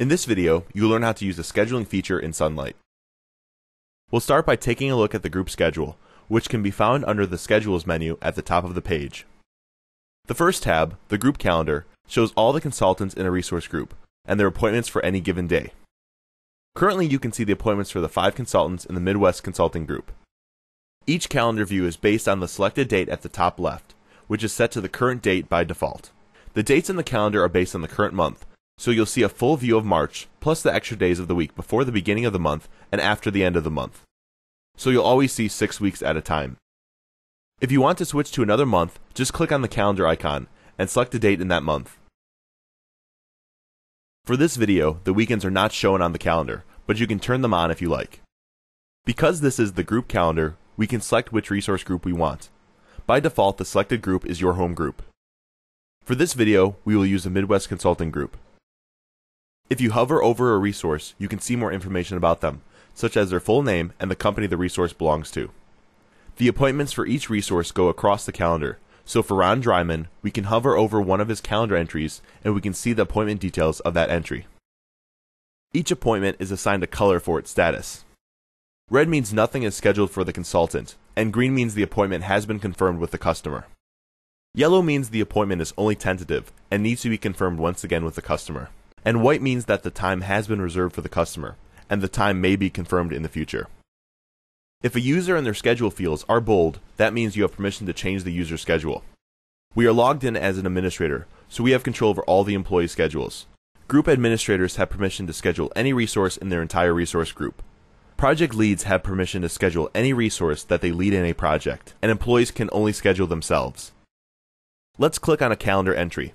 In this video, you'll learn how to use the scheduling feature in Sunlight. We'll start by taking a look at the group schedule, which can be found under the Schedules menu at the top of the page. The first tab, the Group Calendar, shows all the consultants in a resource group and their appointments for any given day. Currently, you can see the appointments for the 5 consultants in the Midwest Consulting Group. Each calendar view is based on the selected date at the top left, which is set to the current date by default. The dates in the calendar are based on the current month, so you'll see a full view of March, plus the extra days of the week before the beginning of the month and after the end of the month. So you'll always see 6 weeks at a time. If you want to switch to another month, just click on the calendar icon and select a date in that month. For this video, the weekends are not shown on the calendar, but you can turn them on if you like. Because this is the group calendar, we can select which resource group we want. By default, the selected group is your home group. For this video, we will use the Midwest Consulting Group. If you hover over a resource, you can see more information about them, such as their full name and the company the resource belongs to. The appointments for each resource go across the calendar, so for Ron Dryman, we can hover over one of his calendar entries and we can see the appointment details of that entry. Each appointment is assigned a color for its status. Red means nothing is scheduled for the consultant, and green means the appointment has been confirmed with the customer. Yellow means the appointment is only tentative and needs to be confirmed once again with the customer. And white means that the time has been reserved for the customer, and the time may be confirmed in the future. If a user and their schedule fields are bold, that means you have permission to change the user's schedule. We are logged in as an administrator, so we have control over all the employee schedules. Group administrators have permission to schedule any resource in their entire resource group. Project leads have permission to schedule any resource that they lead in a project, and employees can only schedule themselves. Let's click on a calendar entry.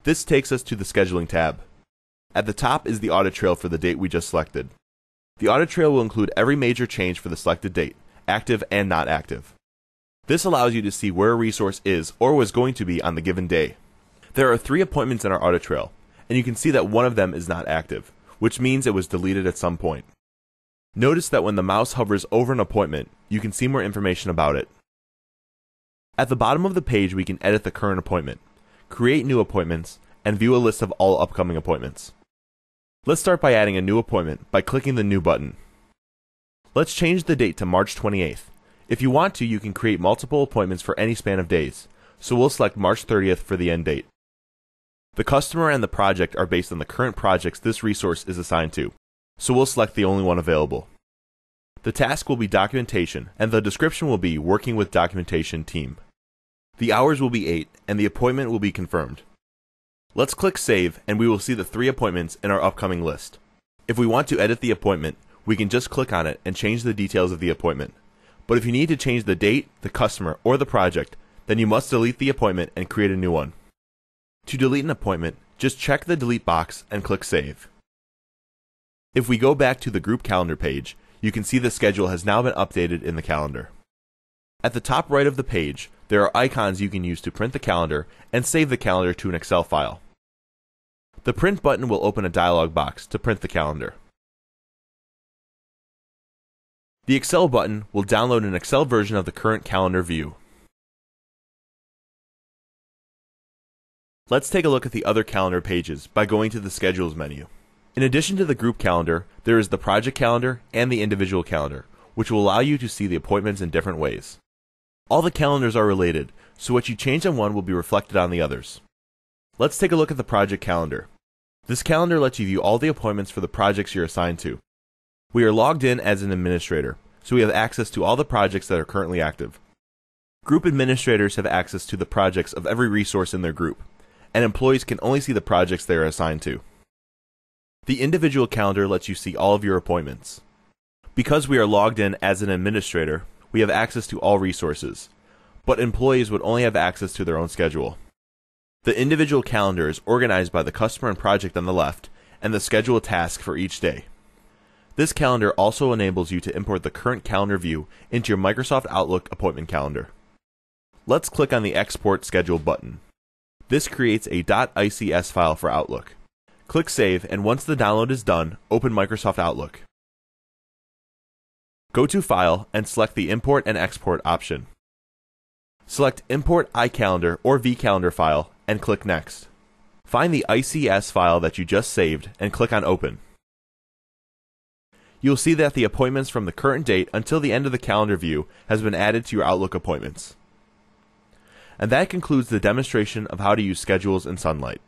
This takes us to the Scheduling tab. At the top is the audit trail for the date we just selected. The audit trail will include every major change for the selected date, active and not active. This allows you to see where a resource is or was going to be on the given day. There are 3 appointments in our audit trail, and you can see that one of them is not active, which means it was deleted at some point. Notice that when the mouse hovers over an appointment, you can see more information about it. At the bottom of the page, we can edit the current appointment, create new appointments, and view a list of all upcoming appointments. Let's start by adding a new appointment by clicking the New button. Let's change the date to March 28th. If you want to, you can create multiple appointments for any span of days, so we'll select March 30th for the end date. The customer and the project are based on the current projects this resource is assigned to, so we'll select the only one available. The task will be documentation, and the description will be working with documentation team. The hours will be 8, and the appointment will be confirmed. Let's click Save, and we will see the 3 appointments in our upcoming list. If we want to edit the appointment, we can just click on it and change the details of the appointment. But if you need to change the date, the customer, or the project, then you must delete the appointment and create a new one. To delete an appointment, just check the delete box and click Save. If we go back to the group calendar page, you can see the schedule has now been updated in the calendar. At the top right of the page, there are icons you can use to print the calendar and save the calendar to an Excel file. The Print button will open a dialog box to print the calendar. The Excel button will download an Excel version of the current calendar view. Let's take a look at the other calendar pages by going to the Schedules menu. In addition to the group calendar, there is the project calendar and the individual calendar, which will allow you to see the appointments in different ways. All the calendars are related, so what you change on one will be reflected on the others. Let's take a look at the project calendar. This calendar lets you view all the appointments for the projects you're assigned to. We are logged in as an administrator, so we have access to all the projects that are currently active. Group administrators have access to the projects of every resource in their group, and employees can only see the projects they are assigned to. The individual calendar lets you see all of your appointments. Because we are logged in as an administrator, we have access to all resources, but employees would only have access to their own schedule. The individual calendar is organized by the customer and project on the left, and the schedule task for each day. This calendar also enables you to import the current calendar view into your Microsoft Outlook appointment calendar. Let's click on the Export Schedule button. This creates a .ics file for Outlook. Click Save, and once the download is done, open Microsoft Outlook. Go to File and select the Import and Export option. Select Import iCalendar or vCalendar file and click Next. Find the ICS file that you just saved and click on Open. You'll see that the appointments from the current date until the end of the calendar view has been added to your Outlook appointments. And that concludes the demonstration of how to use schedules in Sunlight.